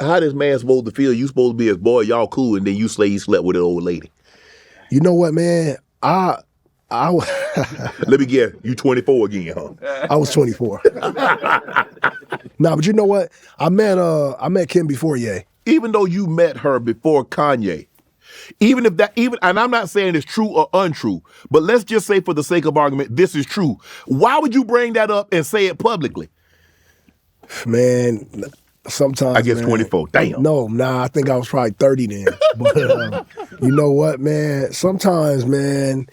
How this man supposed to feel? You supposed to be his boy, y'all cool, and then you say he slept with an old lady. You know what, man? I Let me guess, you 24 again, huh? I was 24. Nah, but you know what? I met Kim before Ye. Even though you met her before Kanye, and I'm not saying it's true or untrue, but let's just say for the sake of argument, this is true. Why would you bring that up and say it publicly? Man, sometimes I guess man, 24. Damn. No, I think I was probably 30 then. But you know what, man? Sometimes, man,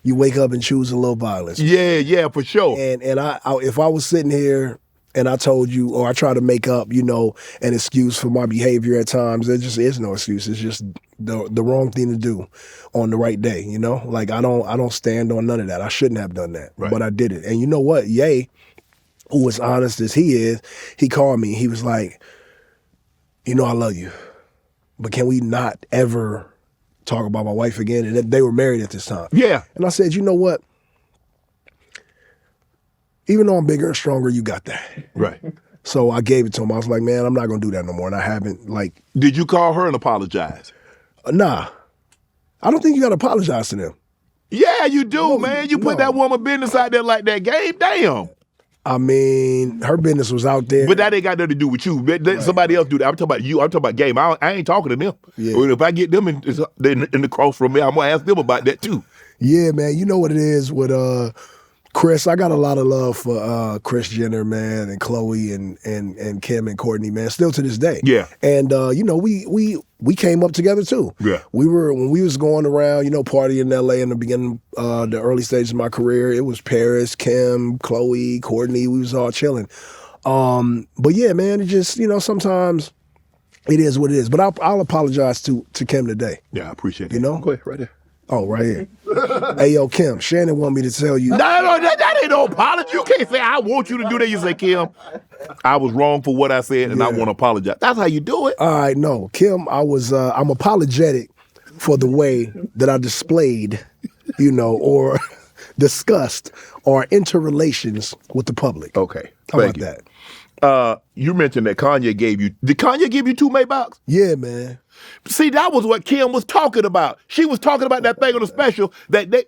you wake up and choose a little violence. Yeah, for sure. And I if I was sitting here and I told you, or I try to make up, an excuse for my behavior at times, there just is no excuse. It's just the wrong thing to do on the right day, Like I don't stand on none of that. I shouldn't have done that, right. But I did it. And you know what? Ye, who as honest as he is, he called me. He was like, I love you, but can we not ever talk about my wife again? And they were married at this time. Yeah. And I said, you know what? Even though I'm bigger and stronger, you got that. Right. So I gave it to him. I was like, man, I'm not going to do that no more. And I haven't, Did you call her and apologize? Nah. I don't think you got to apologize to them. Yeah, you do, man. You put that woman business out there like that. Game, damn. I mean, her business was out there. But that ain't got nothing to do with you. Right. Somebody else do that. I'm talking about you. I'm talking about game. I ain't talking to them. Yeah. If I get them in the cross from me, I'm going to ask them about that too. Yeah, man. You know what it is with Chris. I got a lot of love for Kris Jenner, man, and Khloe and Kim and Kourtney, man, still to this day. Yeah. And, we came up together too. Yeah. When we was going around, partying in LA in the beginning, the early stages of my career, it was Paris, Kim, Khloe, Kourtney, we was all chilling. But yeah, man, it just, sometimes it is what it is. But I'll apologize to Kim today. Yeah, I appreciate it. Go ahead, right there. Oh, right here. Hey, yo, Kim, Shannon want me to tell you. No, that ain't no apology. You can't say, I want you to do that. You say, Kim, I was wrong for what I said, and I want to apologize. That's how you do it. All right, no. Kim, I'm apologetic for the way that I displayed, or discussed our interrelations with the public. Okay. How about that? You mentioned that Kanye did Kanye give you 2 Maybachs? Yeah, man. See, that was what Kim was talking about. She was talking about that thing on the special that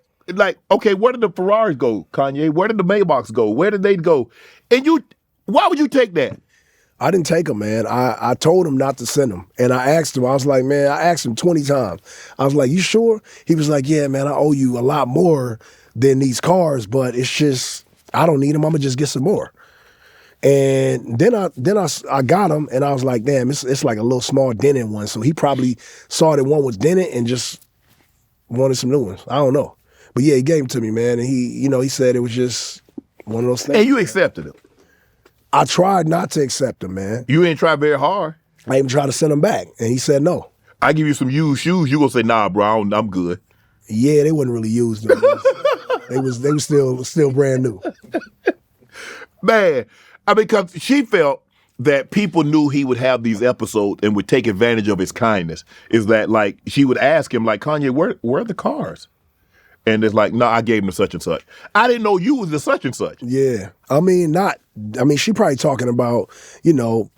okay, where did the Ferraris go, Kanye? Where did the Maybachs go? Where did they go? And why would you take that? I didn't take them, man. I told him not to send them. And I asked him, I was like, man, I asked him 20 times. I was like, you sure? He was like, yeah, man, I owe you a lot more than these cars, but it's just, I don't need them. I'm going to just get some more. And then I got him, and I was like, damn, it's like a little small dented one. So he probably saw that one was dented and just wanted some new ones. I don't know. But yeah, he gave them to me, man. And he said it was just one of those things. And you accepted them. I tried not to accept them, man. You ain't tried very hard. I even tried to send them back, and he said no. I give you some used shoes, you gonna say, nah, bro, I'm good. Yeah, they wasn't really used. They was still brand new. Man, because she felt that people knew he would have these episodes and would take advantage of his kindness. Is that like she would ask him, like, Kanye, where are the cars? And it's like, no, I gave him to such and such. I didn't know you was the such and such. Yeah. She probably talking about,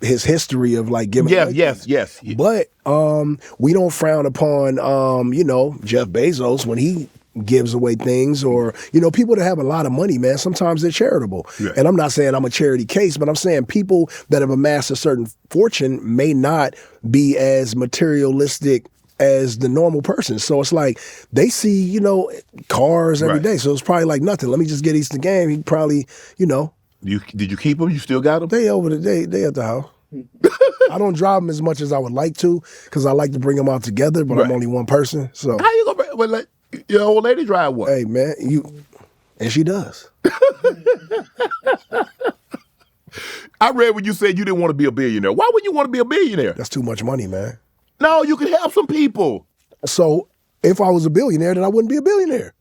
his history of like giving. Yeah, yes. But we don't frown upon, Jeff Bezos when he gives away things, or, people that have a lot of money, man, sometimes they're charitable. Yeah. And I'm not saying I'm a charity case, but I'm saying people that have amassed a certain fortune may not be as materialistic as the normal person. So it's like they see, cars every day. So it's probably like nothing. Let me just get East the game. He probably, Did you keep them? You still got them? They at the house. I don't drive them as much as I would like to, because I like to bring them out together, but I'm only one person. So how you gonna let your old lady drive one? Hey man, and she does. I read when you said you didn't want to be a billionaire. Why would you want to be a billionaire? That's too much money, man. No, you can help some people. So if I was a billionaire, then I wouldn't be a billionaire.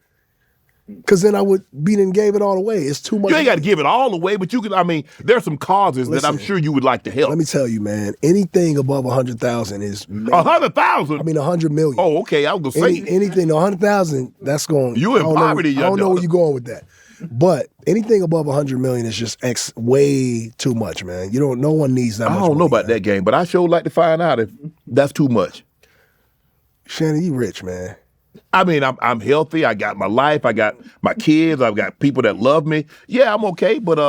Because then I would and gave it all away. It's too much. You ain't got to give it all away, but you can. There's some causes that I'm sure you would like to help. Let me tell you, man. Anything above 100,000 is 100,000. 100 million. Oh, okay. I was gonna say anything 100,000. That's going. You in poverty. I don't know where you're going with that. But anything above 100 million is just way too much, man. No one needs that much I don't know money, about man. that game, but I sure like to find out if that's too much. Shannon, you rich, man. I mean, I'm healthy. I got my life. I got my kids. I've got people that love me. Yeah, I'm okay. But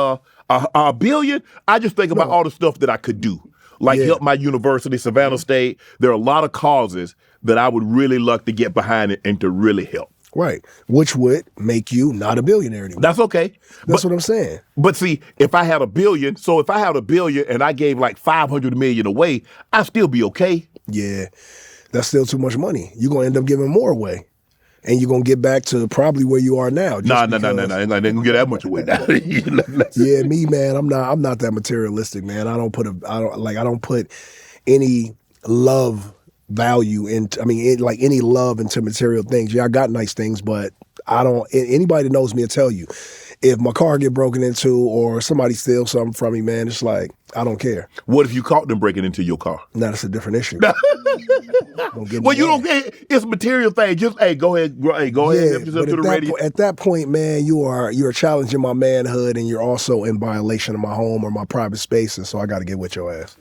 a billion, I just think about all the stuff that I could do, like help my university, Savannah State. There are a lot of causes that I would really love to get behind it and to really help. Right, which would make you not a billionaire anymore. That's okay. That's what I'm saying. But see, if I had a billion, and I gave like 500 million away, I'd still be okay. Yeah, that's still too much money. You're going to end up giving more away. And you're going to get back to probably where you are now. No. Ain't going to get that much away now. Yeah, me, man, I'm not that materialistic, man. I don't put any love value into, any love into material things. Yeah, I got nice things, but I don't, anybody that knows me will tell you, if my car get broken into or somebody steals something from me, man, it's like, I don't care. What if you caught them breaking into your car? Now that's a different issue. Well, you don't get it's a material thing. Just go ahead, help yourself to the radio. At that point, man, you're challenging my manhood, and you're also in violation of my home or my private spaces. So I got to get with your ass,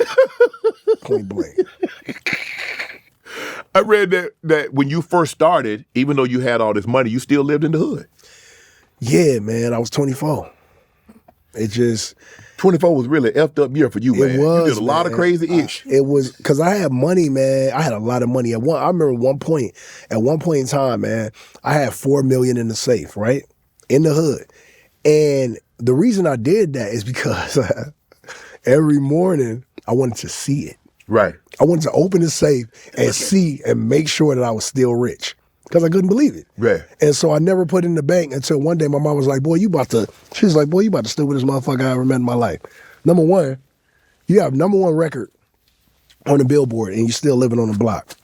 point blank. I read that when you first started, even though you had all this money, you still lived in the hood. Yeah, man, I was 24. It just 24 was really an effed up year for you, man. It was. You did a lot of crazy ish. It was because I had money, man. I had a lot of money. I remember at one point in time, man, I had $4 million in the safe, right, in the hood, and the reason I did that is because every morning I wanted to see it. Right. I wanted to open the safe and see and make sure that I was still rich. Because I couldn't believe it. Right. And so I never put it in the bank until one day my mom was like, you about the stupidest motherfucker I ever met in my life. Number one, you have number one record on the Billboard and you're still living on the block.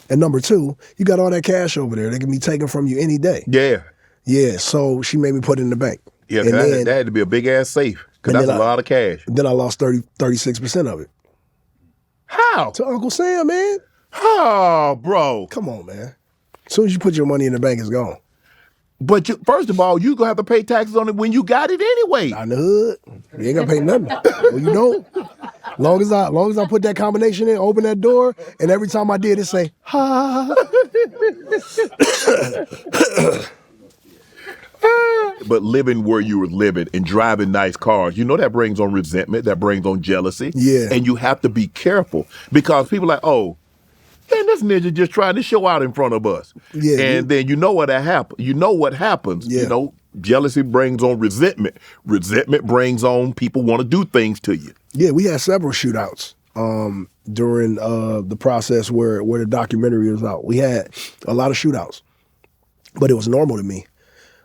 And number two, you got all that cash over there that can be taken from you any day. Yeah. Yeah, so she made me put it in the bank. Yeah, that had to be a big ass safe because that's a lot of cash. Then I lost 36% of it. How? To Uncle Sam, man. Oh, bro. Come on, man. As soon as you put your money in the bank, it's gone. But first of all, you're going to have to pay taxes on it when you got it anyway. Not in the hood. You ain't got to pay nothing. Well, you don't. Long as I put that combination in, open that door, and every time I did, it say, ha. But living where you were living and driving nice cars, that brings on resentment, that brings on jealousy. Yeah. And you have to be careful because people are like, oh, man, this ninja just trying to show out in front of us. Yeah. And then what happens. Yeah. Jealousy brings on resentment. Resentment brings on people want to do things to you. Yeah, we had several shootouts during the process where the documentary was out. We had a lot of shootouts, but it was normal to me.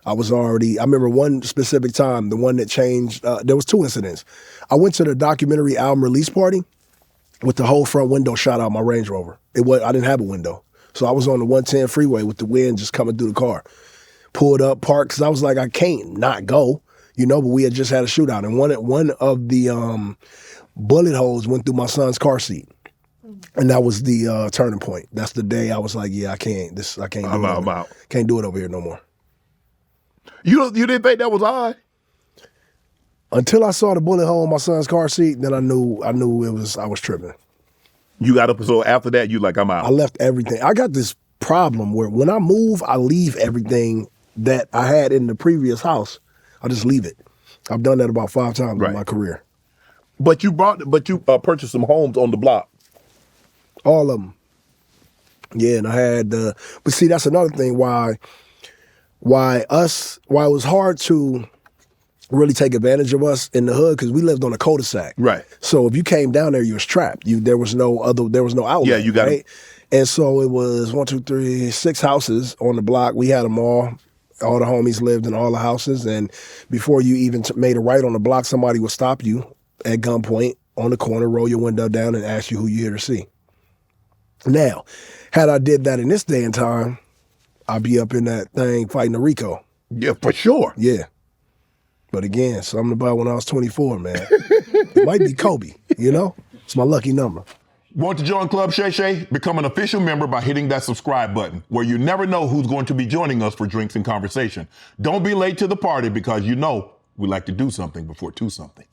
I remember one specific time, the one that changed, there was two incidents. I went to the documentary album release party with the whole front window shot out my Range Rover. I didn't have a window. So I was on the 110 freeway with the wind just coming through the car. Pulled up, parked, because I was like, I can't not go, but we had just had a shootout. And one of the bullet holes went through my son's car seat. And that was the turning point. That's the day I was like, yeah, I can't. I'm out. Can't do it over here no more. You didn't think that was odd? Until I saw the bullet hole in my son's car seat, then I knew I was tripping. You got up, so after that, you like, I'm out. I left everything. I got this problem where when I move, I leave everything that I had in the previous house. I just leave it. I've done that about 5 times in my career. But you purchased some homes on the block. All of them. Yeah, and I had but see, that's another thing why it was hard to really take advantage of us in the hood because we lived on a cul-de-sac. Right. So if you came down there, you was trapped. There was no outlet. Yeah, you got it. And so it was 1, 2, 3, 6 houses on the block. We had them all. All the homies lived in all the houses. And before you even made a right on the block, somebody would stop you at gunpoint on the corner, roll your window down, and ask you who you here to see. Now, had I did that in this day and time, I'd be up in that thing fighting a Rico. Yeah, for sure. Yeah. But again, something about when I was 24, man. It might be Kobe, It's my lucky number. Want to join Club Shay Shay? Become an official member by hitting that subscribe button, where you never know who's going to be joining us for drinks and conversation. Don't be late to the party because you know we like to do something before two something.